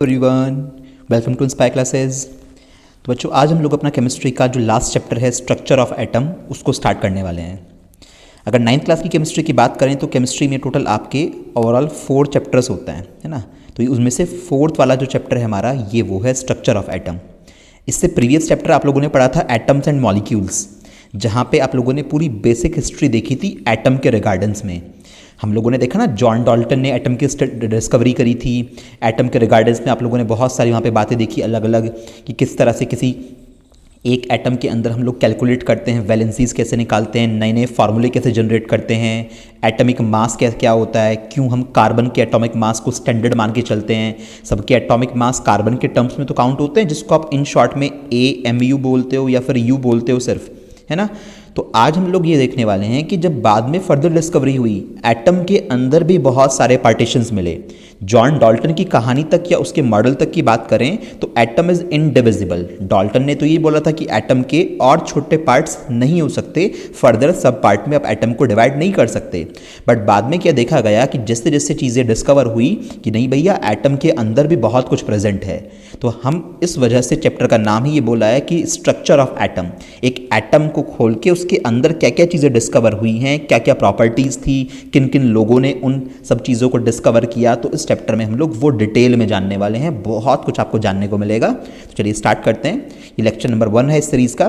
Everyone, welcome to Inspire Classes. तो बच्चों, आज हम लोग अपना केमिस्ट्री का जो लास्ट चैप्टर है स्ट्रक्चर ऑफ एटम उसको स्टार्ट करने वाले हैं। अगर नाइन्थ क्लास की केमिस्ट्री की बात करें तो केमिस्ट्री में टोटल आपके ओवरऑल 4 चैप्टर्स होते हैं, है ना। तो उसमें से 4th वाला जो चैप्टर है हमारा वो है स्ट्रक्चर ऑफ एटम। इससे प्रीवियस चैप्टर आप लोगों ने पढ़ा था एटम्स एंड मॉलिक्यूल्स, जहाँ पे आप लोगों ने पूरी बेसिक हिस्ट्री देखी थी एटम के रिगार्डेंस में। हम लोगों ने देखा ना, जॉन डाल्टन ने एटम की डिस्कवरी करी थी। एटम के रिगार्डेंस में आप लोगों ने बहुत सारी वहाँ पे बातें देखी अलग अलग, कि किस तरह से किसी एक एटम के अंदर हम लोग कैलकुलेट करते हैं, वैलेंसीज कैसे निकालते हैं, नए नए फार्मूले कैसे जनरेट करते हैं, एटॉमिक मास क्या होता है, क्यों हम कार्बन के एटॉमिक मास को स्टैंडर्ड मान के चलते हैं। सबके एटॉमिक मास कार्बन के टर्म्स में तो काउंट होते हैं, जिसको आप इन शॉर्ट में AMU बोलते हो या फिर यू बोलते हो सिर्फ, है ना। तो आज हम लोग ये देखने वाले हैं कि जब बाद में फर्दर डिस्कवरी हुई, एटम के अंदर भी बहुत सारे पार्टीशंस मिले। जॉन डाल्टन की कहानी तक या उसके मॉडल तक की बात करें तो एटम इज इनडिविजिबल। डाल्टन ने तो ये बोला था कि एटम के और छोटे पार्ट्स नहीं हो सकते, फर्दर सब पार्ट में आप एटम को डिवाइड नहीं कर सकते। बट बाद में क्या देखा गया कि जैसे जैसे चीज़ें डिस्कवर हुई कि नहीं भैया, एटम के अंदर भी बहुत कुछ प्रेजेंट है। तो हम इस वजह से चैप्टर का नाम ही ये बोला है कि स्ट्रक्चर ऑफ एटम। एक एटम को खोल के उसके अंदर क्या क्या चीज़ें डिस्कवर हुई हैं, क्या क्या प्रॉपर्टीज़ थी, किन किन लोगों ने उन सब चीज़ों को डिस्कवर किया, तो इस चैप्टर में हम लोग वो डिटेल में जानने वाले हैं। बहुत कुछ आपको जानने को मिलेगा। तो चलिए स्टार्ट करते हैं। ये लेक्चर नंबर 1 है इस सीरीज़ का।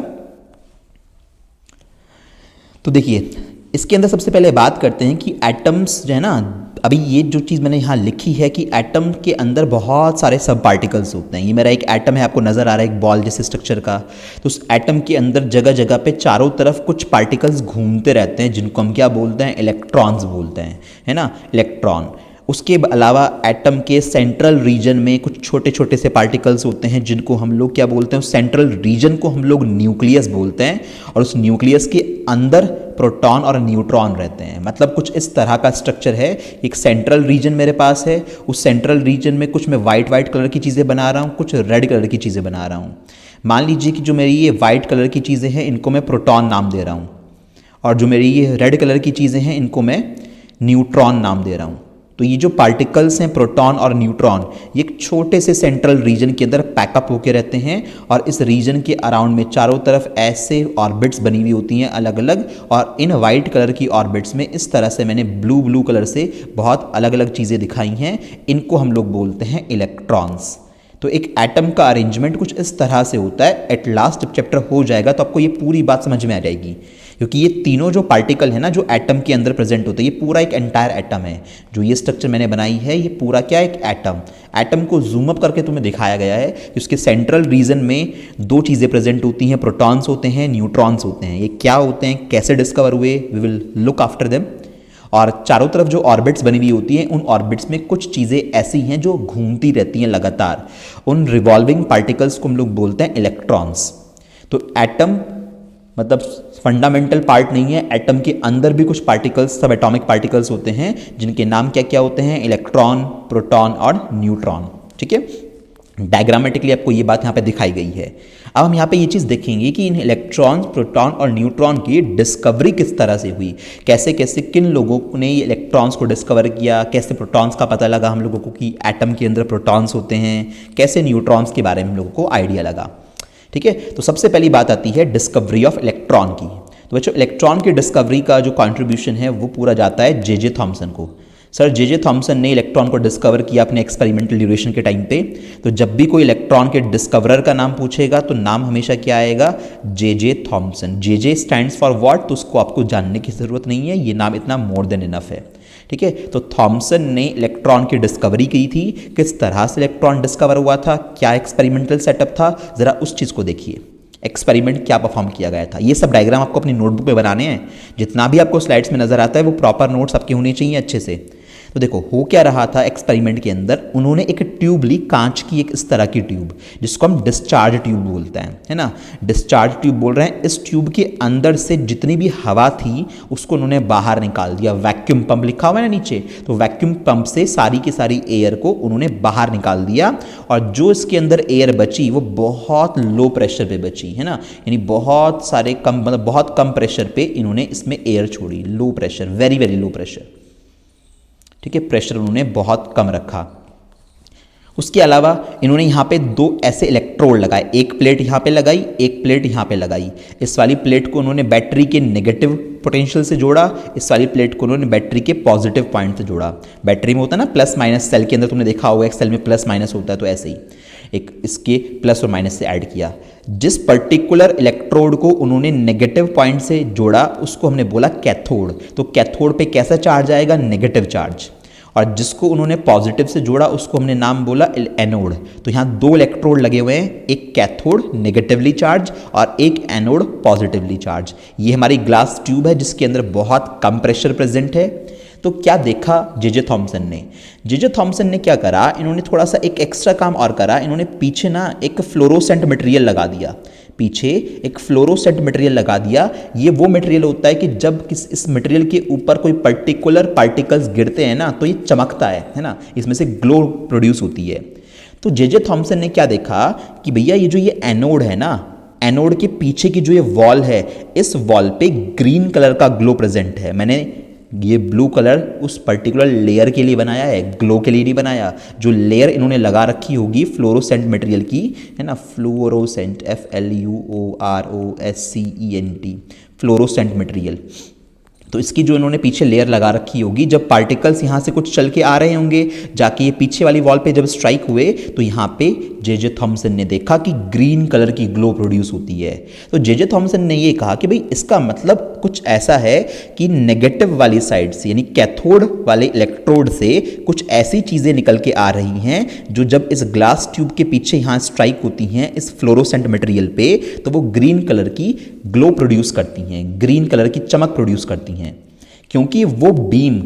तो देखिए, इसके अंदर सबसे पहले बात करते हैं कि एटम्स जो है ना, अभी ये जो चीज़ मैंने यहाँ लिखी है कि एटम के अंदर बहुत सारे सब पार्टिकल्स होते हैं। ये मेरा एक एटम है, आपको नज़र आ रहा है, एक बॉल जैसे स्ट्रक्चर का। तो उस एटम के अंदर जगह जगह पे चारों तरफ कुछ पार्टिकल्स घूमते रहते हैं, जिनको हम क्या बोलते हैं, इलेक्ट्रॉन्स बोलते हैं, है ना, इलेक्ट्रॉन। उसके अलावा एटम के सेंट्रल रीजन में कुछ छोटे छोटे से पार्टिकल्स होते हैं, जिनको हम लोग क्या बोलते हैं, सेंट्रल रीजन को हम लोग न्यूक्लियस बोलते हैं। और उस न्यूक्लियस के अंदर प्रोटॉन और न्यूट्रॉन रहते हैं। मतलब कुछ इस तरह का स्ट्रक्चर है। एक सेंट्रल रीजन मेरे पास है, उस सेंट्रल रीजन में कुछ मैं वाइट कलर की चीज़ें बना रहा हूँ, कुछ रेड कलर की चीज़ें बना रहा हूँ। मान लीजिए कि जो मेरी ये वाइट कलर की चीज़ें हैं, इनको मैं प्रोटॉन नाम दे रहा हूँ, और जो मेरी ये रेड कलर की चीज़ें हैं, इनको मैं न्यूट्रॉन नाम दे रहा हूँ। तो ये जो पार्टिकल्स हैं, प्रोटॉन और न्यूट्रॉन, ये एक छोटे से सेंट्रल रीजन के अंदर पैकअप होके रहते हैं, और इस रीजन के अराउंड में चारों तरफ ऐसे ऑर्बिट्स बनी हुई होती हैं अलग अलग। और इन वाइट कलर की ऑर्बिट्स में इस तरह से मैंने ब्लू कलर से बहुत अलग अलग चीज़ें दिखाई हैं। इनको हम लोग बोलते हैं इलेक्ट्रॉन्स। तो एक एटम का अरेंजमेंट कुछ इस तरह से होता है। एट लास्ट जब चैप्टर हो जाएगा तो आपको ये पूरी बात समझ में आ जाएगी, क्योंकि ये तीनों जो पार्टिकल है ना, जो एटम के अंदर प्रेजेंट होते हैं, ये पूरा एक एंटायर एटम है। जो ये स्ट्रक्चर मैंने बनाई है, ये पूरा क्या है, एक एटम। एटम को जूम अप करके तुम्हें दिखाया गया है कि उसके सेंट्रल रीजन में 2 चीज़ें प्रेजेंट होती हैं, प्रोटॉन्स होते हैं, न्यूट्रॉन्स होते हैं। ये क्या होते हैं, कैसे डिस्कवर हुए, we will look after them. और चारों तरफ जो ऑर्बिट्स बनी हुई होती हैं, उन ऑर्बिट्स में कुछ चीज़ें ऐसी हैं जो घूमती रहती हैं लगातार। उन रिवॉल्विंग पार्टिकल्स को हम लोग बोलते हैं इलेक्ट्रॉन्स। तो एटम मतलब फंडामेंटल पार्ट नहीं है, एटम के अंदर भी कुछ पार्टिकल्स, सब एटॉमिक पार्टिकल्स होते हैं, जिनके नाम क्या क्या होते हैं, इलेक्ट्रॉन, प्रोटॉन और न्यूट्रॉन। ठीक है, डायग्रामेटिकली आपको ये बात यहाँ पे दिखाई गई है। अब हम यहाँ पे ये चीज़ देखेंगे कि इन इलेक्ट्रॉन्स, प्रोटॉन और न्यूट्रॉन की डिस्कवरी किस तरह से हुई, कैसे कैसे किन लोगों ने ये इलेक्ट्रॉन्स को डिस्कवर किया, कैसे प्रोटॉन्स का पता लगा हम लोगों को कि एटम के अंदर प्रोटॉन्स होते हैं, कैसे न्यूट्रॉन्स के बारे में हम लोगों को आइडिया लगा। ठीक है, तो सबसे पहली बात आती है डिस्कवरी ऑफ इलेक्ट्रॉन की। तो बच्चों, इलेक्ट्रॉन की डिस्कवरी का जो कॉन्ट्रीब्यूशन है वो पूरा जाता है जे थॉमसन को। सर जे थॉमसन ने इलेक्ट्रॉन को डिस्कवर किया अपने एक्सपेरिमेंटल ड्यूरेशन के टाइम पे। तो जब भी कोई इलेक्ट्रॉन के डिस्कवरर का नाम पूछेगा तो नाम हमेशा क्या आएगा, J Thomson. J stands for what, तो उसको आपको जानने की ज़रूरत नहीं है, ये नाम इतना मोर देन इनफ है। ठीक है, तो थॉमसन ने इलेक्ट्रॉन की डिस्कवरी की थी। किस तरह से इलेक्ट्रॉन डिस्कवर हुआ था, क्या एक्सपेरिमेंटल सेटअप था, ज़रा उस चीज़ को देखिए। एक्सपेरिमेंट क्या परफॉर्म किया गया था, ये सब डायग्राम आपको अपनी नोटबुक में बनाने हैं। जितना भी आपको स्लाइड्स में नजर आता है वो प्रॉपर नोट्स आपके होने चाहिए अच्छे से। तो देखो, हो क्या रहा था एक्सपेरिमेंट के अंदर, उन्होंने एक ट्यूब ली, कांच की, एक इस तरह की ट्यूब, जिसको हम डिस्चार्ज ट्यूब बोलते हैं, है ना। डिस्चार्ज ट्यूब बोल रहे हैं। इस ट्यूब के अंदर से जितनी भी हवा थी उसको उन्होंने बाहर निकाल दिया। वैक्यूम पंप लिखा हुआ है ना नीचे, तो वैक्यूम पंप से सारी की सारी एयर को उन्होंने बाहर निकाल दिया। और जो इसके अंदर एयर बची वो बहुत लो प्रेशर पे बची, है ना, यानी बहुत सारे कम, मतलब बहुत कम प्रेशर पे इन्होंने इसमें एयर छोड़ी। Low pressure, very very low pressure. ठीक है, प्रेशर उन्होंने बहुत कम रखा। उसके अलावा इन्होंने यहाँ पे दो ऐसे इलेक्ट्रोड लगाए, एक प्लेट यहाँ पे लगाई, एक प्लेट यहाँ पे लगाई। इस वाली प्लेट को उन्होंने बैटरी के नेगेटिव पोटेंशियल से जोड़ा, इस वाली प्लेट को उन्होंने बैटरी के पॉजिटिव पॉइंट से जोड़ा। बैटरी में होता है ना प्लस माइनस, सेल के अंदर तुमने देखा होगा एक सेल में प्लस माइनस होता है, तो ऐसे ही एक इसके प्लस और माइनस से ऐड किया। जिस पर्टिकुलर इलेक्ट्रोड को उन्होंने नेगेटिव पॉइंट से जोड़ा उसको हमने बोला कैथोड। तो कैथोड पे कैसा चार्ज आएगा? Negative charge. और जिसको उन्होंने पॉजिटिव से जोड़ा उसको हमने नाम बोला एनोड। तो यहाँ दो इलेक्ट्रोड लगे हुए हैं, एक कैथोड नेगेटिवली चार्ज और एक एनोड पॉजिटिवली चार्ज। ये हमारी ग्लास ट्यूब है जिसके अंदर बहुत कम प्रेशर प्रेजेंट है। तो क्या देखा जे थॉमसन ने? जे थॉमसन ने क्या करा, इन्होंने थोड़ा सा एक एक्स्ट्रा काम और करा। इन्होंने पीछे ना एक फ्लोरोसेंट मटेरियल लगा दिया, पीछे एक फ्लोरोसेंट मटेरियल लगा दिया। ये वो मटेरियल होता है कि जब इस मटेरियल के ऊपर कोई पर्टिकुलर पार्टिकल्स गिरते हैं ना तो ये चमकता है ना, इसमें से ग्लो प्रोड्यूस होती है। तो जे थॉमसन ने क्या देखा कि भैया ये जो ये एनोड है ना, एनोड के पीछे की जो ये वॉल है, इस वॉल पे ग्रीन कलर का ग्लो प्रेजेंट है। मैंने ये ब्लू कलर उस पर्टिकुलर लेयर के लिए बनाया है, ग्लो के लिए नहीं बनाया। जो लेयर इन्होंने लगा रखी होगी फ्लोरोसेंट मटेरियल की, है ना, फ्लोरोसेंट, FLUOROSCENT, फ्लोरोसेंट मटेरियल। तो इसकी जो इन्होंने पीछे लेयर लगा रखी होगी, जब पार्टिकल्स यहाँ से कुछ चल के आ रहे होंगे, जाके ये पीछे वाली वॉल पे जब स्ट्राइक हुए तो यहाँ पे जे थॉमसन ने देखा कि ग्रीन कलर की ग्लो प्रोड्यूस होती है। तो जे थॉमसन ने ये कहा कि भाई इसका मतलब कुछ ऐसा है कि नेगेटिव वाली साइड से यानी कैथोड वाले इलेक्ट्रोड से कुछ ऐसी चीज़ें निकल के आ रही हैं जो जब इस ग्लास ट्यूब के पीछे यहाँ स्ट्राइक होती हैं इस फ्लोरोसेंट मटेरियल पे, तो वो ग्रीन कलर की ग्लो प्रोड्यूस करती हैं, ग्रीन कलर की चमक प्रोड्यूस करती हैं। क्योंकि वो बीम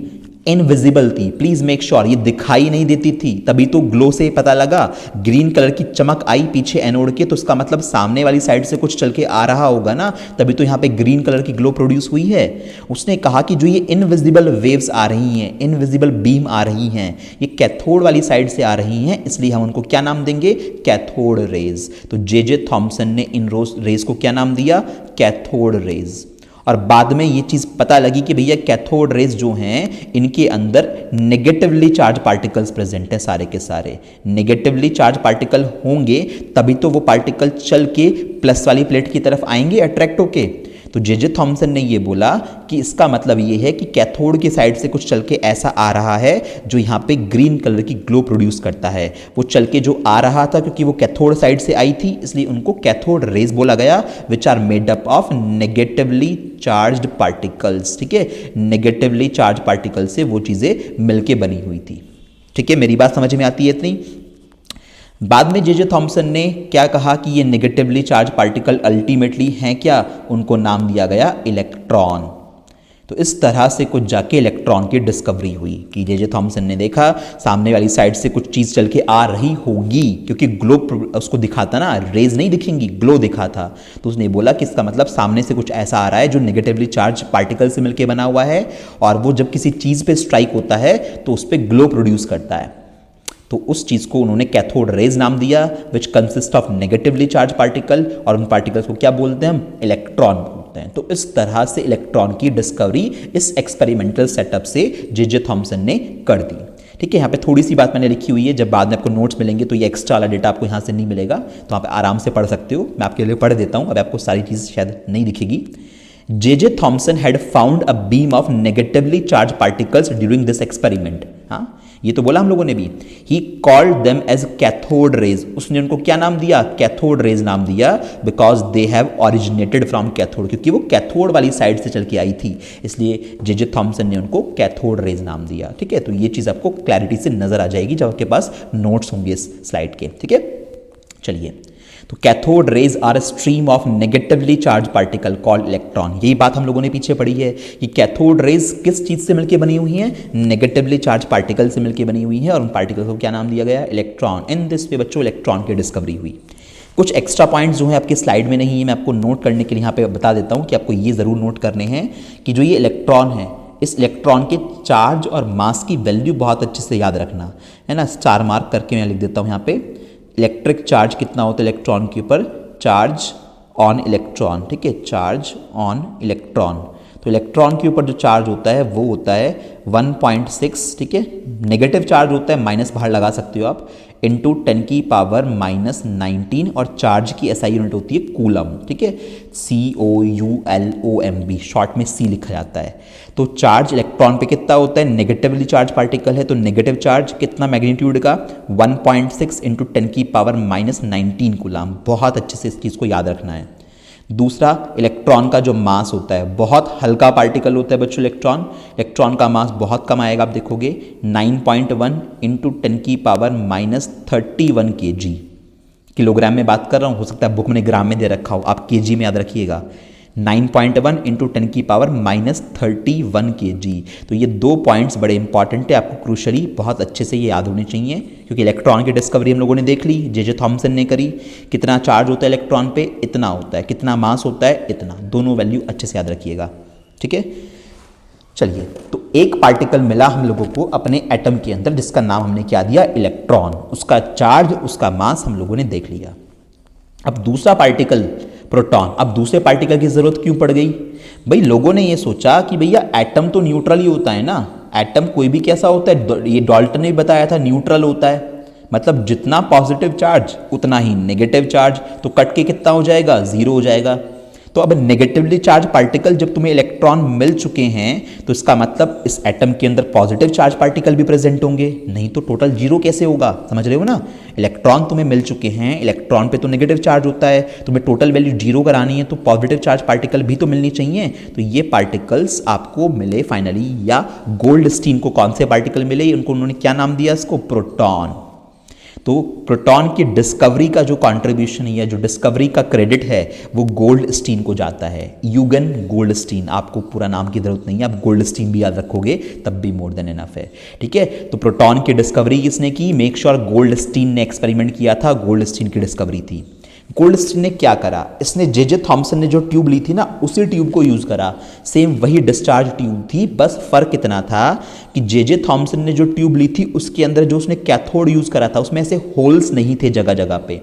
इनविजिबल थी, प्लीज मेक श्योर, ये दिखाई नहीं देती थी, तभी तो ग्लो से पता लगा। ग्रीन कलर की चमक आई पीछे एनोड के, तो उसका मतलब सामने वाली साइड से कुछ चल के आ रहा होगा ना, तभी तो यहाँ पे ग्रीन कलर की ग्लो प्रोड्यूस हुई है। उसने कहा कि जो ये इनविजिबल वेव्स आ रही हैं, इनविजिबल बीम आ रही हैं, ये कैथोड वाली साइड से आ रही हैं, इसलिए हम उनको क्या नाम देंगे? Cathode rays. तो जे थॉमसन ने इन रेज को क्या नाम दिया? Cathode raise. और बाद में ये चीज़ पता लगी कि भैया कैथोड रेज जो हैं इनके अंदर नेगेटिवली चार्ज पार्टिकल्स प्रेजेंट हैं, सारे के सारे नेगेटिवली चार्ज पार्टिकल होंगे, तभी तो वो पार्टिकल चल के प्लस वाली प्लेट की तरफ आएंगे अट्रैक्ट होके। तो जे थॉमसन ने ये बोला कि इसका मतलब ये है कि कैथोड की साइड से कुछ चल के ऐसा आ रहा है जो यहाँ पे ग्रीन कलर की ग्लो प्रोड्यूस करता है। वो चल के जो आ रहा था क्योंकि वो कैथोड साइड से आई थी, इसलिए उनको कैथोड रेज बोला गया, which are made up of negatively charged particles. ठीक है, नेगेटिवली चार्ज पार्टिकल से वो चीज़ें मिलके बनी हुई थी। ठीक है, मेरी बात समझ में आती है इतनी? बाद में जे थॉमसन ने क्या कहा कि ये नेगेटिवली चार्ज पार्टिकल अल्टीमेटली हैं क्या? उनको नाम दिया गया इलेक्ट्रॉन। तो इस तरह से कुछ जाके इलेक्ट्रॉन की डिस्कवरी हुई कि जे थॉमसन ने देखा सामने वाली साइड से कुछ चीज़ चल के आ रही होगी, क्योंकि ग्लो उसको दिखाता ना, रेज नहीं दिखेंगी, ग्लो दिखा था। तो उसने बोला कि इसका मतलब सामने से कुछ ऐसा आ रहा है जो नेगेटिवली चार्ज पार्टिकल से मिलकर बना हुआ है, और वो जब किसी चीज़ पे स्ट्राइक होता है तो उस पर ग्लो प्रोड्यूस करता है। तो उस चीज़ को उन्होंने कैथोड रेज नाम दिया, which consist of negatively charge particle, और उन पार्टिकल्स को क्या बोलते हैं हम? इलेक्ट्रॉन बोलते हैं। तो इस तरह से इलेक्ट्रॉन की डिस्कवरी इस एक्सपेरिमेंटल सेटअप से जे थॉमसन ने कर दी। ठीक है, यहाँ पे थोड़ी सी बात मैंने लिखी हुई है, जब बाद में आपको नोट्स मिलेंगे तो ये एक्स्ट्रा वाला डेटा आपको यहाँ से नहीं मिलेगा, तो आप आराम से पढ़ सकते हो। मैं आपके लिए पढ़ देता हूँ, अब आपको सारी चीज़ शायद नहीं दिखेगी। J Thomson had found a beam of negatively charge particles during this experiment. हाँ, ये तो बोला हम लोगों ने भी। He called them as cathode rays. उसने उनको क्या नाम दिया? कैथोड रेज नाम दिया, because they have originated from cathode, क्योंकि वो कैथोड वाली साइड से चल के आई थी, इसलिए जे थॉमसन ने उनको कैथोड रेज नाम दिया। ठीक है, तो ये चीज़ आपको क्लैरिटी से नजर आ जाएगी जब आपके पास नोट्स होंगे इस स्लाइड के। ठीक है, चलिए। तो cathode rays are a stream of negatively charge particle called electron. यही बात हम लोगों ने पीछे पढ़ी है कि कैथोड रेज किस चीज से मिलकर बनी हुई है? नेगेटिवली चार्ज पार्टिकल से मिलकर बनी हुई है, और उन पार्टिकल को क्या नाम दिया गया? इलेक्ट्रॉन। इन दिस वे बच्चों इलेक्ट्रॉन की डिस्कवरी हुई। कुछ एक्स्ट्रा पॉइंट्स जो है आपके स्लाइड में नहीं है, मैं आपको नोट करने के लिए यहाँ पे बता देता हूँ कि आपको ये ज़रूर नोट करने हैं कि जो ये इलेक्ट्रॉन है, इस इलेक्ट्रॉन के चार्ज और मास की वैल्यू बहुत अच्छे से याद रखना है ना। स्टार मार्क करके मैं लिख देता हूँ यहाँ पे। इलेक्ट्रिक चार्ज कितना होता है इलेक्ट्रॉन के ऊपर? Charge on electron. ठीक है, चार्ज ऑन इलेक्ट्रॉन। तो इलेक्ट्रॉन के ऊपर जो चार्ज होता है वो होता है 1.6। ठीक है, नेगेटिव चार्ज होता है, माइनस बाहर लगा सकते हो आप। इंटू 10⁻⁻19 और चार्ज की एसआई यूनिट होती है कूलम, ठीक है, COULOMB, शॉर्ट में C लिखा जाता है। तो चार्ज इलेक्ट्रॉन पे कितना होता है, नेगेटिवली चार्ज पार्टिकल है तो नेगेटिव चार्ज कितना मैग्नीट्यूड का 1.6 इंटू 10⁻⁻19 कूलम। बहुत अच्छे से इस चीज़ को याद रखना है। दूसरा, इलेक्ट्रॉन का जो मास होता है, बहुत हल्का पार्टिकल होता है बच्चों इलेक्ट्रॉन का मास बहुत कम आएगा, आप देखोगे 9.1 इंटू 10⁻31 kg, किलोग्राम में बात कर रहा हूँ, हो सकता है बुक में ग्राम में दे रखा हो, आप केजी में याद रखिएगा। 9.1 इंटू 10⁻31 kg। तो ये दो पॉइंट्स बड़े इंपॉर्टेंट है, आपको क्रूशली बहुत अच्छे से ये याद होने चाहिए, क्योंकि इलेक्ट्रॉन की डिस्कवरी हम लोगों ने देख ली, जे थॉमसन ने करी। कितना चार्ज होता है इलेक्ट्रॉन पे, इतना होता है, कितना मास होता है, इतना, दोनों वैल्यू अच्छे से याद रखिएगा, ठीक है। चलिए, तो एक पार्टिकल मिला हम लोगों को अपने एटम के अंदर, जिसका नाम हमने क्या दिया, इलेक्ट्रॉन। उसका चार्ज, उसका मास हम लोगों ने देख लिया। अब दूसरा पार्टिकल प्रोटॉन। अब दूसरे पार्टिकल की जरूरत क्यों पड़ गई भाई? लोगों ने ये सोचा कि भैया एटम तो न्यूट्रल ही होता है ना, एटम कोई भी कैसा होता है, ये डाल्टन ने बताया था न्यूट्रल होता है, मतलब जितना पॉजिटिव चार्ज उतना ही नेगेटिव चार्ज, तो कट के कितना हो जाएगा, 0 हो जाएगा। तो अब नेगेटिवली चार्ज पार्टिकल जब तुम्हें इलेक्ट्रॉन मिल चुके हैं, तो इसका मतलब इस एटम के अंदर पॉजिटिव चार्ज पार्टिकल भी प्रेजेंट होंगे, नहीं तो टोटल 0 कैसे होगा, समझ रहे हो ना। इलेक्ट्रॉन तुम्हें मिल चुके हैं, इलेक्ट्रॉन पे तो नेगेटिव चार्ज होता है, तुम्हें टोटल वैल्यू 0 करानी है तो पॉजिटिव चार्ज पार्टिकल भी तो मिलनी चाहिए। तो ये पार्टिकल्स आपको मिले फाइनली, या गोल्डस्टीन को कौन से पार्टिकल मिले, उनको उन्होंने क्या नाम दिया, इसको प्रोटॉन। तो प्रोटॉन की डिस्कवरी का जो कंट्रीब्यूशन है या जो डिस्कवरी का क्रेडिट है वो गोल्डस्टीन को जाता है, यूगन गोल्डस्टीन। आपको पूरा नाम की जरूरत नहीं है, आप गोल्डस्टीन भी याद रखोगे तब भी मोर देन इनफ है, ठीक है। तो प्रोटॉन की डिस्कवरी किसने की, मेक श्योर गोल्डस्टीन ने एक्सपेरिमेंट किया था, गोल्डस्टीन की डिस्कवरी थी। गोल्डस्टीन ने क्या करा, इसने जे थॉमसन ने जो ट्यूब ली थी ना, उसी ट्यूब को यूज़ करा, सेम वही डिस्चार्ज ट्यूब थी, बस फर्क इतना था कि जे थॉमसन ने जो ट्यूब ली थी उसके अंदर जो उसने कैथोड यूज़ करा था उसमें ऐसे होल्स नहीं थे जगह जगह पे।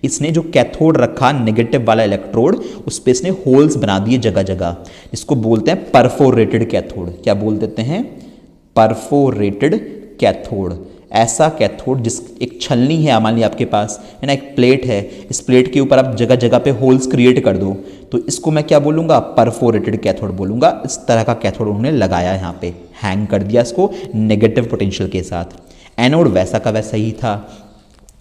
इसने जो कैथोड रखा नेगेटिव वाला इलेक्ट्रोड, उस पर इसने होल्स बना दिए जगह जगह, इसको बोलते हैं परफोरेटेड कैथोड। क्या बोल देते हैं, परफोरेटेड कैथोड। ऐसा कैथोड जिस एक छलनी है मान लीजिए आपके पास है ना, एक प्लेट है, इस प्लेट के ऊपर आप जगह जगह पे होल्स क्रिएट कर दो, तो इसको मैं क्या बोलूँगा, परफोरेटेड कैथोड बोलूँगा। इस तरह का कैथोड उन्होंने लगाया यहाँ पे, हैंग कर दिया इसको नेगेटिव पोटेंशियल के साथ। एनोड वैसा का वैसा ही था।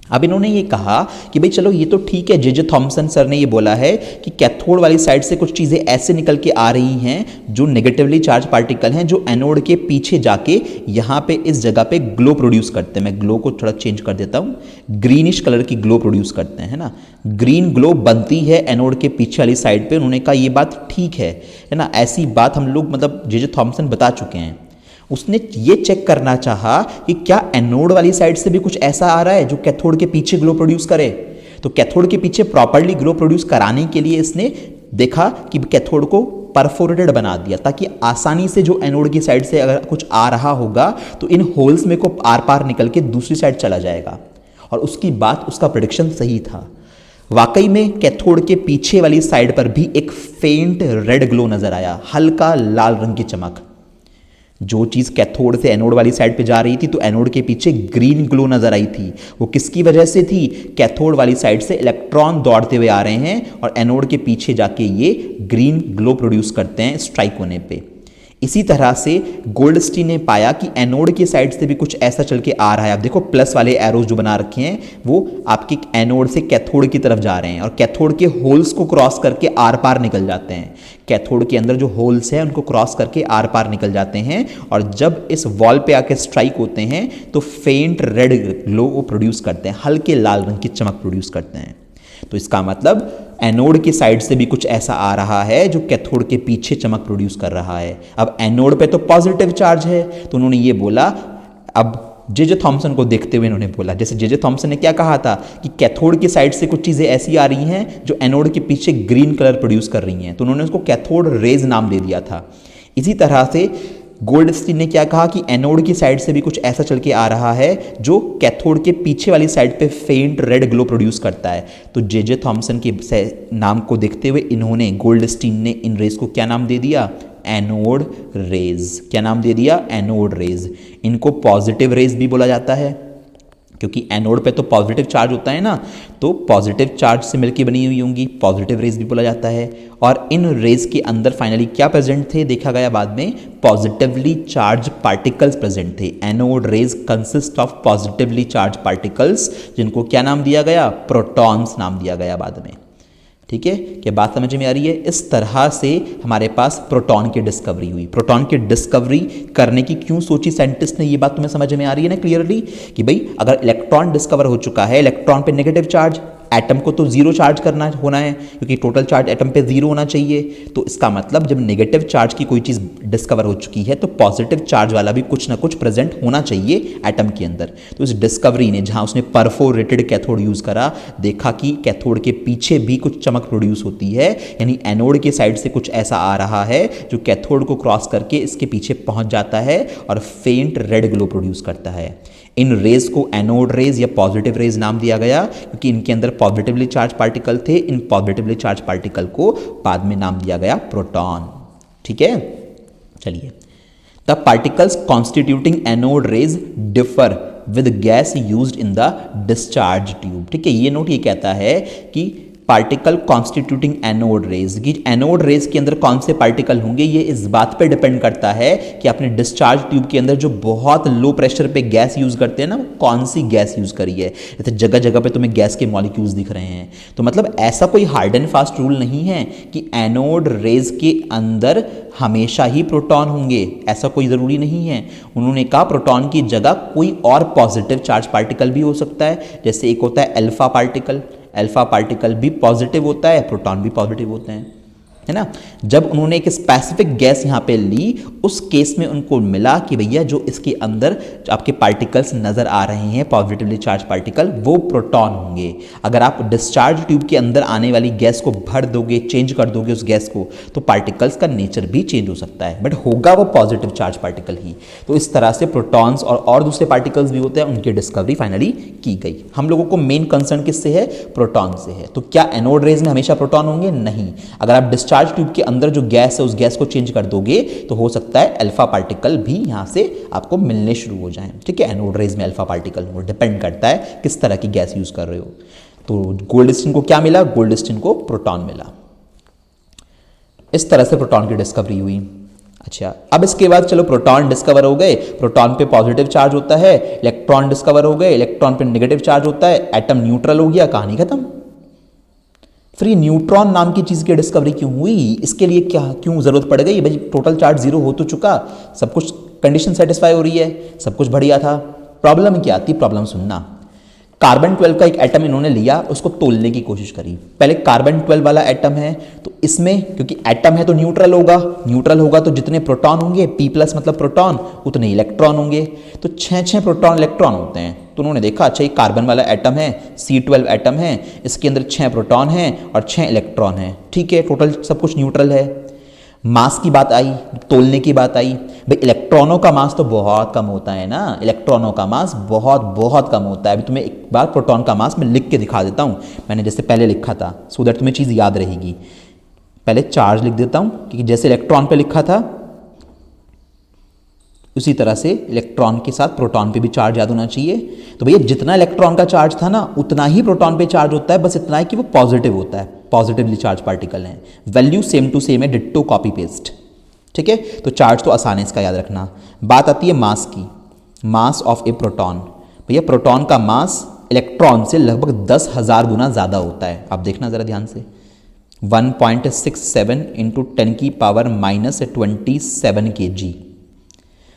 अब इन्होंने ये कहा कि भाई चलो ये तो ठीक है, जे थॉमसन सर ने ये बोला है कि कैथोड वाली साइड से कुछ चीज़ें ऐसे निकल के आ रही हैं जो नेगेटिवली चार्ज पार्टिकल हैं, जो एनोड के पीछे जाके यहाँ पे इस जगह पे ग्लो प्रोड्यूस करते हैं। मैं ग्लो को थोड़ा चेंज कर देता हूँ, ग्रीनिश कलर की ग्लो प्रोड्यूस करते हैं ना, ग्रीन ग्लो बनती है एनोड के पीछे वाली साइड पर। उन्होंने कहा ये बात ठीक है ना, ऐसी बात हम लोग मतलब जे थॉमसन बता चुके हैं। उसने ये चेक करना चाहा कि क्या एनोड वाली साइड से भी कुछ ऐसा आ रहा है जो कैथोड के पीछे ग्लो प्रोड्यूस करे। तो कैथोड के पीछे प्रॉपर्ली ग्लो प्रोड्यूस कराने के लिए इसने देखा कि कैथोड को परफोरेटेड बना दिया, ताकि आसानी से जो एनोड की साइड से अगर कुछ आ रहा होगा तो इन होल्स में को आर पार निकल के दूसरी साइड चला जाएगा। और उसकी बात, उसका प्रेडिक्शन सही था। वाकई में कैथोड के पीछे वाली साइड पर भी एक फेंट रेड ग्लो नजर आया, हल्का लाल रंग की चमक। जो चीज़ कैथोड से एनोड वाली साइड पे जा रही थी तो एनोड के पीछे ग्रीन ग्लो नजर आई थी। वो किसकी वजह से थी, कैथोड वाली साइड से इलेक्ट्रॉन दौड़ते हुए आ रहे हैं और एनोड के पीछे जाके ये ग्रीन ग्लो प्रोड्यूस करते हैं स्ट्राइक होने पे। इसी तरह से गोल्डस्टीन ने पाया कि एनोड की साइड से भी कुछ ऐसा चल के आ रहा है। आप देखो प्लस वाले एरोज जो बना रखे हैं वो आपके एनोड से कैथोड की तरफ जा रहे हैं और कैथोड के होल्स को क्रॉस करके आर पार निकल जाते हैं। कैथोड के अंदर जो होल्स हैं उनको क्रॉस करके आर पार निकल जाते हैं और जब इस वॉल पे आके स्ट्राइक होते हैं तो फेंट रेड ग्लो वो प्रोड्यूस करते हैं, हल्के लाल रंग की चमक प्रोड्यूस करते हैं। तो इसका मतलब एनोड की साइड से भी कुछ ऐसा आ रहा है जो कैथोड के पीछे चमक प्रोड्यूस कर रहा है। अब एनोड पे तो पॉजिटिव चार्ज है, तो उन्होंने ये बोला, अब जे थॉमसन को देखते हुए इन्होंने बोला, जैसे जे थॉमसन ने क्या कहा था कि कैथोड की साइड से कुछ चीज़ें ऐसी आ रही हैं जो एनोड के पीछे ग्रीन कलर प्रोड्यूस कर रही हैं, तो उन्होंने उसको कैथोड रेज नाम दे दिया था। इसी तरह से गोल्डस्टीन ने क्या कहा कि एनोड की साइड से भी कुछ ऐसा चल के आ रहा है जो कैथोड के पीछे वाली साइड पे फेंट रेड ग्लो प्रोड्यूस करता है। तो जे थॉमसन के नाम को देखते हुए इन्होंने, गोल्डस्टीन ने इन रेज को क्या नाम दे दिया, एनोड रेज। क्या नाम दे दिया, एनोड रेज। इनको पॉजिटिव रेज भी बोला जाता है क्योंकि एनोड पे तो पॉजिटिव चार्ज होता है ना, तो पॉजिटिव चार्ज से मिलकर बनी हुई होंगी, पॉजिटिव रेज भी बोला जाता है। और इन रेज के अंदर फाइनली क्या प्रेजेंट थे देखा गया बाद में, पॉजिटिवली चार्ज पार्टिकल्स प्रेजेंट थे। Anode rays consist of positively charge particles, जिनको क्या नाम दिया गया, प्रोटॉन्स नाम दिया गया बाद में। ठीक है, क्या बात समझ में आ रही है? इस तरह से हमारे पास प्रोटॉन की डिस्कवरी हुई। प्रोटॉन की डिस्कवरी करने की क्यों सोची साइंटिस्ट ने, ये बात तुम्हें समझ में आ रही है ना क्लियरली, कि भाई अगर इलेक्ट्रॉन डिस्कवर हो चुका है, इलेक्ट्रॉन पे नेगेटिव चार्ज, एटम को तो जीरो चार्ज करना होना है, क्योंकि टोटल चार्ज एटम पे जीरो होना चाहिए। तो इसका मतलब जब नेगेटिव चार्ज की कोई चीज़ डिस्कवर हो चुकी है तो पॉजिटिव चार्ज वाला भी कुछ ना कुछ प्रेजेंट होना चाहिए एटम के अंदर। तो इस डिस्कवरी ने, जहां उसने परफोरेटेड कैथोड यूज़ करा, देखा कि कैथोड के पीछे भी कुछ चमक प्रोड्यूस होती है, यानी एनोड के साइड से कुछ ऐसा आ रहा है जो कैथोड को क्रॉस करके इसके पीछे पहुंच जाता है और फेंट रेड ग्लो प्रोड्यूस करता है। इन रेज को एनोड रेज या पॉजिटिव रेज नाम दिया गया, क्योंकि इनके अंदर पॉजिटिवली चार्ज पार्टिकल थे। इन पॉजिटिवली चार्ज पार्टिकल को बाद में नाम दिया गया प्रोटॉन। ठीक है, चलिए। The particles constituting anode rays differ with gas used in the discharge tube. ठीक है, ये नोट ये कहता है कि पार्टिकल कॉन्स्टिट्यूटिंग एनोड रेज, कि एनोड रेज के अंदर कौन से पार्टिकल होंगे, ये इस बात पे डिपेंड करता है कि आपने डिस्चार्ज ट्यूब के अंदर जो बहुत लो प्रेशर पे गैस यूज करते हैं ना, वो कौन सी गैस यूज करी है। जैसे जगह जगह पे तुम्हें गैस के मॉलिक्यूल्स दिख रहे हैं, तो मतलब ऐसा कोई हार्ड एंड फास्ट रूल नहीं है कि एनोड रेज के अंदर हमेशा ही प्रोटॉन होंगे, ऐसा कोई ज़रूरी नहीं है। उन्होंने कहा प्रोटॉन की जगह कोई और पॉजिटिव चार्ज पार्टिकल भी हो सकता है। जैसे एक होता है अल्फा पार्टिकल, अल्फा पार्टिकल भी पॉजिटिव होता है, प्रोटॉन भी पॉजिटिव होते हैं, है ना। जब उन्होंने एक स्पेसिफिक गैस यहाँ पे ली, उस केस में उनको मिला कि भैया जो इसके अंदर जो आपके पार्टिकल्स नज़र आ रहे हैं पॉजिटिवली चार्ज पार्टिकल, वो प्रोटॉन होंगे। अगर आप डिस्चार्ज ट्यूब के अंदर आने वाली गैस को भर दोगे, चेंज कर दोगे उस गैस को, तो पार्टिकल्स का नेचर भी चेंज हो सकता है, बट होगा वो पॉजिटिव चार्ज पार्टिकल ही। तो इस तरह से प्रोटॉन्स और दूसरे पार्टिकल्स भी होते हैं, उनकी डिस्कवरी फाइनली की गई। हम लोगों को मेन कंसर्न किससे है, प्रोटॉन से है। तो क्या एनोड रेज में हमेशा प्रोटॉन होंगे? नहीं। अगर आप डिस्चार्ज ट्यूब के अंदर जो गैस है उस गैस को चेंज कर दोगे तो हो सकता है अल्फा पार्टिकल भी यहां से आपको मिलने शुरू हो जाएं। ठीक है, एनोड रेज में अल्फा पार्टिकल, वो डिपेंड करता है किस तरह की गैस यूज कर रहे हो। तो गोल्डस्टीन को क्या मिला, गोल्डस्टीन को प्रोटॉन मिला। इस तरह से प्रोटॉन की डिस्कवरी हुई। अच्छा, अब इसके बाद चलो प्रोटॉन डिस्कवर हो गए, प्रोटॉन पे पॉजिटिव चार्ज होता है, इलेक्ट्रॉन डिस्कवर हो गए, इलेक्ट्रॉन पे नेगेटिव चार्ज होता है, एटम न्यूट्रल हो गया, कहानी खत्म। फिर ये न्यूट्रॉन नाम की चीज़ की डिस्कवरी क्यों हुई, इसके लिए क्या क्यों ज़रूरत पड़ गई? भाई टोटल चार्ज जीरो हो तो चुका, सब कुछ कंडीशन सेटिस्फाई हो रही है, सब कुछ बढ़िया था, प्रॉब्लम क्या आती? प्रॉब्लम सुनना। कार्बन 12 का एक एटम इन्होंने लिया, उसको तोलने की कोशिश करी। पहले कार्बन 12 वाला एटम है, तो इसमें क्योंकि एटम है तो न्यूट्रल होगा, न्यूट्रल होगा तो जितने प्रोटॉन होंगे, P+ मतलब प्रोटॉन, उतने इलेक्ट्रॉन होंगे। तो 6 प्रोटॉन इलेक्ट्रॉन होते हैं। तो उन्होंने देखा अच्छा ये कार्बन वाला एटम है, C12 एटम है, इसके अंदर 6 प्रोटॉन हैं और 6 इलेक्ट्रॉन हैं। ठीक है, टोटल सब कुछ न्यूट्रल है। मास की बात आई, तोलने की बात आई। भाई इलेक्ट्रॉनों का मास तो बहुत कम होता है ना, इलेक्ट्रॉनों का मास बहुत बहुत कम होता है। अभी तुम्हें एक बार प्रोटॉन का मास मैं लिख के दिखा देता हूँ, मैंने जैसे पहले लिखा था, सो दैट तुम्हें चीज़ याद रहेगी। पहले चार्ज लिख देता हूँ, क्योंकि जैसे इलेक्ट्रॉन पे लिखा था उसी तरह से इलेक्ट्रॉन के साथ प्रोटॉन पे भी चार्ज याद होना चाहिए। तो भैया जितना इलेक्ट्रॉन का चार्ज था ना, उतना ही प्रोटॉन पे चार्ज होता है, बस इतना है कि वो पॉजिटिव होता है, पॉजिटिवली चार्ज पार्टिकल हैं। वैल्यू सेम टू सेम है, डिट्टो कॉपी पेस्ट। ठीक है, तो चार्ज तो आसान है, इसका याद रखना। बात आती है मास की, मास ऑफ ए प्रोटॉन। भैया प्रोटॉन का मास इलेक्ट्रॉन से लगभग 10,000 गुना ज़्यादा होता है। आप देखना ज़रा ध्यान से, 1.67 इंटू 10 की पावर -27 kg।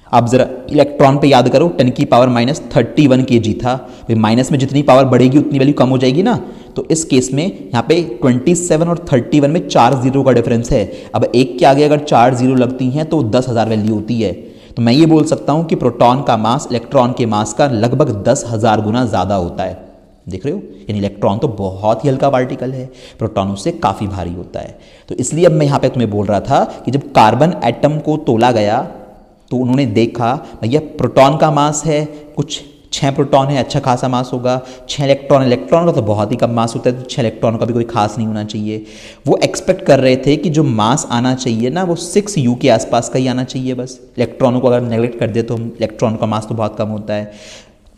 आप जरा इलेक्ट्रॉन पे याद करो, 10 की पावर -31 kg था। भाई माइनस में जितनी पावर बढ़ेगी उतनी वैल्यू कम हो जाएगी ना, तो इस केस में यहाँ पे 27 और 31 में 4 जीरो का डिफरेंस है। अब एक के आगे अगर 4 जीरो लगती हैं तो 10,000 वैल्यू होती है। तो मैं ये बोल सकता हूँ कि प्रोटॉन का मास इलेक्ट्रॉन के मास का लगभग 10,000 गुना ज़्यादा होता है। देख रहे हो, यानी इलेक्ट्रॉन तो बहुत ही हल्का पार्टिकल है, प्रोटॉन उससे काफ़ी भारी होता है। तो इसलिए अब मैं यहाँ पे तुम्हें बोल रहा था कि जब कार्बन एटम को तोला गया तो उन्होंने देखा भैया प्रोटॉन का मास है कुछ 6 प्रोटॉन है, अच्छा खासा मास होगा। 6 इलेक्ट्रॉन, इलेक्ट्रॉन का तो बहुत ही कम मास होता है, तो 6 इलेक्ट्रॉन का भी कोई खास नहीं होना चाहिए। वो एक्सपेक्ट कर रहे थे कि जो मास आना चाहिए ना, वो 6U के आसपास का ही आना चाहिए बस। इलेक्ट्रॉनों को अगर नेगलेक्ट कर दे तो इलेक्ट्रॉन का मास तो बहुत कम होता है।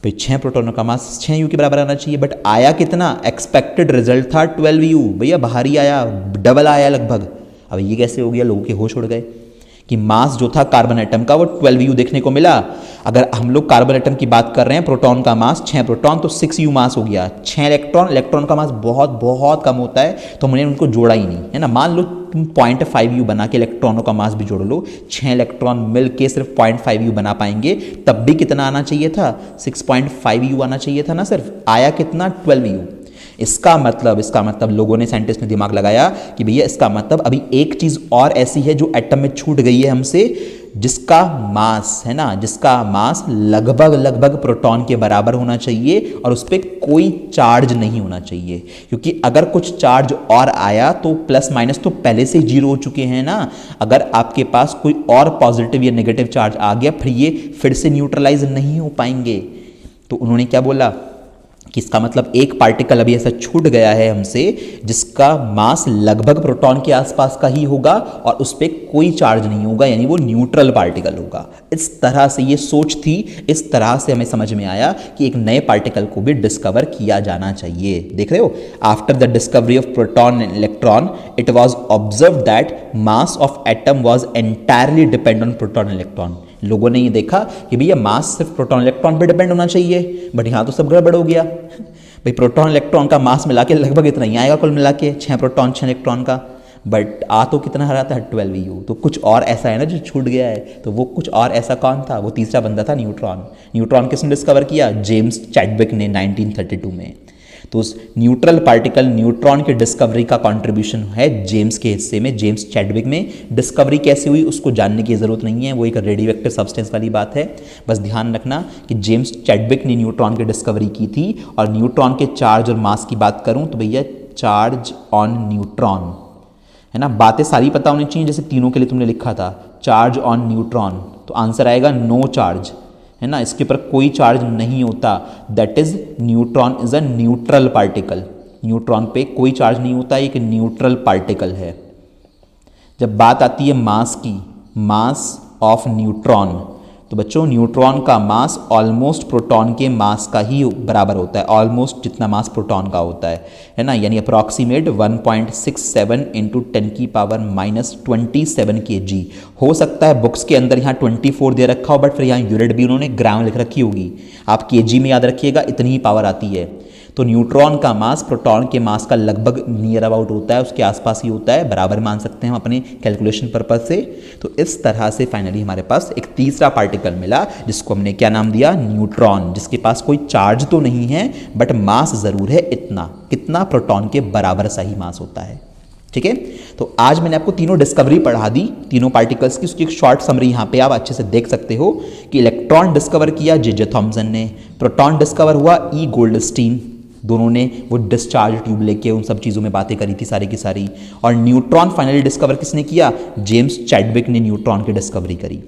भाई 6 प्रोटॉनों का मास 6 यू के बराबर आना चाहिए, बट आया कितना? एक्सपेक्टेड रिजल्ट था 12 यू, भैया बाहर ही आया, डबल आया लगभग। अब ये कैसे हो गया? लोगों के होश उड़ गए कि मास जो था कार्बन एटम का वो 12 यू देखने को मिला। अगर हम लोग कार्बन एटम की बात कर रहे हैं, प्रोटॉन का मास 6 प्रोटॉन तो 6 यू मास हो गया। 6 इलेक्ट्रॉन, इलेक्ट्रॉन का मास बहुत बहुत कम होता है, तो हमने उनको जोड़ा ही नहीं, है ना। मान लो तुम 0.5 यू बना के इलेक्ट्रॉनों का मास भी जोड़ लो, 6 इलेक्ट्रॉन मिल के सिर्फ 0.5 यू बना पाएंगे, तब भी कितना आना चाहिए था? 6.5 यू आना चाहिए था ना। सिर्फ आया कितना? 12 यू। इसका मतलब लोगों ने, साइंटिस्ट ने दिमाग लगाया कि भैया इसका मतलब अभी एक चीज़ और ऐसी है जो एटम में छूट गई है हमसे, जिसका मास है ना, जिसका मास लगभग प्रोटॉन के बराबर होना चाहिए और उस पर कोई चार्ज नहीं होना चाहिए। क्योंकि अगर कुछ चार्ज और आया तो प्लस माइनस तो पहले से ही जीरो हो चुके हैं ना। अगर आपके पास कोई और पॉजिटिव या नेगेटिव चार्ज आ गया, फिर ये फिर से न्यूट्रलाइज नहीं हो पाएंगे। तो उन्होंने क्या बोला कि इसका मतलब एक पार्टिकल अभी ऐसा छूट गया है हमसे जिसका मास लगभग प्रोटॉन के आसपास का ही होगा और उस पर कोई चार्ज नहीं होगा, यानी वो न्यूट्रल पार्टिकल होगा। इस तरह से ये सोच थी, इस तरह से हमें समझ में आया कि एक नए पार्टिकल को भी डिस्कवर किया जाना चाहिए। देख रहे हो, after the discovery of proton and electron it was observe that mass of atom was entirely depend on proton electron. लोगों ने ये देखा कि भैया मास सिर्फ प्रोटॉन इलेक्ट्रॉन पे डिपेंड होना चाहिए, बट यहाँ तो सब गड़बड़ हो गया। भाई प्रोटॉन इलेक्ट्रॉन का मास मिला के लगभग इतना ही आएगा कुल मिला के, 6 प्रोटॉन 6 इलेक्ट्रॉन का, बट आ तो कितना रहा था? 12 यू। तो कुछ और ऐसा है ना जो छूट गया है। तो वो कुछ और ऐसा कौन था? वो तीसरा बंदा था न्यूट्रॉन। न्यूट्रॉन किसने डिस्कवर किया? जेम्स चैडविक ने 1932 में। तो उस न्यूट्रल पार्टिकल न्यूट्रॉन की डिस्कवरी का कंट्रीब्यूशन है जेम्स के हिस्से में, जेम्स चैडविक में। डिस्कवरी कैसे हुई उसको जानने की ज़रूरत नहीं है, वो एक रेडियोएक्टिव सब्सटेंस वाली बात है। बस ध्यान रखना कि जेम्स चैडविक ने न्यूट्रॉन की डिस्कवरी की थी। और न्यूट्रॉन के चार्ज और मास की बात करूं तो भैया चार्ज ऑन न्यूट्रॉन, है ना। बातें सारी पता होनी चाहिए, जैसे तीनों के लिए तुमने लिखा था चार्ज ऑन न्यूट्रॉन, तो आंसर आएगा नो चार्ज, है ना। इसके ऊपर कोई चार्ज नहीं होता। That is neutron is a neutral particle. Neutron पे कोई चार्ज नहीं होता, एक न्यूट्रल पार्टिकल है। जब बात आती है मास की, मास ऑफ न्यूट्रॉन, तो बच्चों न्यूट्रॉन का मास ऑलमोस्ट प्रोटॉन के मास का ही बराबर होता है, ऑलमोस्ट जितना मास प्रोटॉन का होता है ना। यानी अप्रॉक्सीमेट 1.67 इंटू 10 की पावर -27 kg। हो सकता है बुक्स के अंदर यहाँ 24 दे रखा हो, बट फिर यहाँ यूनिट भी उन्होंने ग्राम लिख रखी होगी, आप kg में याद रखिएगा, इतनी ही पावर आती है। तो न्यूट्रॉन का मास प्रोटॉन के मास का लगभग नियर अबाउट होता है, उसके आसपास ही होता है, बराबर मान सकते हैं हम अपने कैलकुलेशन पर्पज से। तो इस तरह से फाइनली हमारे पास एक तीसरा पार्टिकल मिला जिसको हमने क्या नाम दिया? न्यूट्रॉन, जिसके पास कोई चार्ज तो नहीं है बट मास ज़रूर है इतना, कितना? प्रोटॉन के बराबर सा ही मास होता है। ठीक है, तो आज मैंने आपको तीनों डिस्कवरी पढ़ा दी, तीनों पार्टिकल्स की। उसकी एक शॉर्ट समरी यहाँ पे आप अच्छे से देख सकते हो कि इलेक्ट्रॉन डिस्कवर किया जे थॉमसन ने, प्रोटॉन डिस्कवर हुआ ई गोल्डस्टीन, दोनों ने वो डिस्चार्ज ट्यूब लेके उन सब चीज़ों में बातें करी थी सारी की सारी। और न्यूट्रॉन फाइनली डिस्कवर किसने किया? जेम्स चैडविक ने न्यूट्रॉन की डिस्कवरी करी।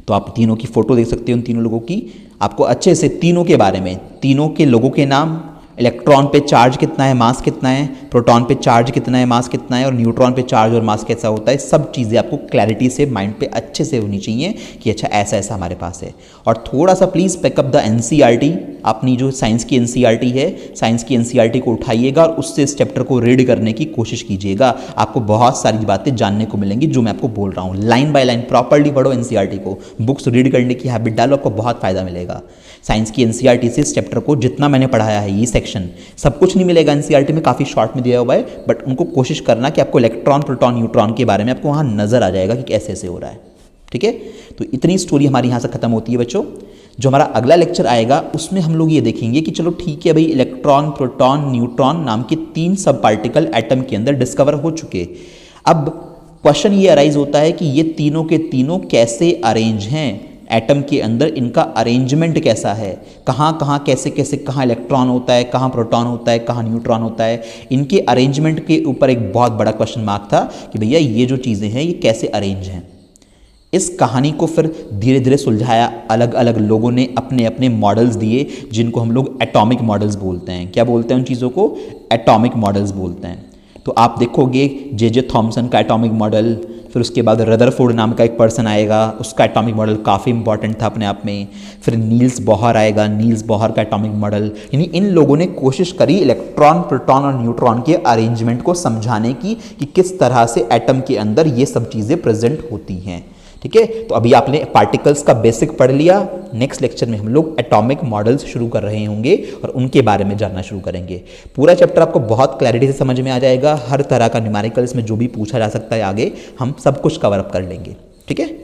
तो आप तीनों की फोटो देख सकते हो, उन तीनों लोगों की, आपको अच्छे से तीनों के बारे में, तीनों के लोगों के नाम, इलेक्ट्रॉन पे चार्ज कितना है, मास कितना है, प्रोटॉन पे चार्ज कितना है, मास कितना है, और न्यूट्रॉन पे चार्ज और मास कैसा होता है, सब चीज़ें आपको क्लैरिटी से माइंड पे अच्छे से होनी चाहिए कि अच्छा ऐसा ऐसा हमारे पास है। और थोड़ा सा प्लीज़ पिकअप द एनसीईआरटी, अपनी जो साइंस की एनसीईआरटी है, साइंस की एनसीईआरटी को उठाइएगा और उससे इस चैप्टर को रीड करने की कोशिश कीजिएगा। आपको बहुत सारी बातें जानने को मिलेंगी जो मैं आपको बोल रहा हूँ। लाइन बाय लाइन प्रॉपर्ली पढ़ो एनसीईआरटी को, बुक्स रीड करने की हैबिट डालो, आपको बहुत फ़ायदा मिलेगा। साइंस की एनसीईआरटी से इस चैप्टर को जितना मैंने पढ़ाया है, ये सेक्शन सब कुछ नहीं मिलेगा एनसीईआरटी में, काफ़ी शॉर्ट में दिया हुआ है, बट उनको कोशिश करना कि आपको इलेक्ट्रॉन, प्रोटॉन, न्यूट्रॉन के बारे में आपको वहाँ नज़र आ जाएगा कि कैसे ऐसे हो रहा है। ठीक है, तो इतनी स्टोरी हमारी यहाँ से खत्म होती है बच्चों। जो हमारा अगला लेक्चर आएगा उसमें हम लोग ये देखेंगे कि चलो ठीक है भाई, इलेक्ट्रॉन, प्रोटॉन, न्यूट्रॉन नाम के 3 सब पार्टिकल एटम के अंदर डिस्कवर हो चुके। अब क्वेश्चन ये अराइज होता है कि ये तीनों के तीनों कैसे अरेंज हैं एटम के अंदर, इनका अरेंजमेंट कैसा है, कहाँ कहाँ कैसे कैसे, कहाँ इलेक्ट्रॉन होता है, कहाँ प्रोटॉन होता है, कहाँ न्यूट्रॉन होता है। इनके अरेंजमेंट के ऊपर एक बहुत बड़ा क्वेश्चन मार्क था कि भैया ये जो चीज़ें हैं ये कैसे अरेंज हैं। इस कहानी को फिर धीरे धीरे सुलझाया, अलग अलग लोगों ने अपने अपने मॉडल्स दिए जिनको हम लोग एटॉमिक मॉडल्स बोलते हैं। क्या बोलते हैं उन चीज़ों को? एटॉमिक मॉडल्स बोलते हैं। तो आप देखोगे जे थॉमसन का एटॉमिक मॉडल, फिर उसके बाद रदरफोर्ड नाम का एक पर्सन आएगा, उसका एटॉमिक मॉडल काफ़ी इंपॉर्टेंट था अपने आप में। फिर नील्स बोहर आएगा, नील्स बोहर का एटॉमिक मॉडल। यानी इन लोगों ने कोशिश करी इलेक्ट्रॉन, प्रोटॉन और न्यूट्रॉन के अरेंजमेंट को समझाने की कि किस तरह से एटम के अंदर ये सब चीज़ें प्रेजेंट होती हैं। ठीक है, तो अभी आपने पार्टिकल्स का बेसिक पढ़ लिया। नेक्स्ट लेक्चर में हम लोग एटॉमिक मॉडल्स शुरू कर रहे होंगे और उनके बारे में जानना शुरू करेंगे। पूरा चैप्टर आपको बहुत क्लैरिटी से समझ में आ जाएगा। हर तरह का न्यूमेरिकल इसमें जो भी पूछा जा सकता है आगे हम सब कुछ कवर अप कर लेंगे। ठीक है।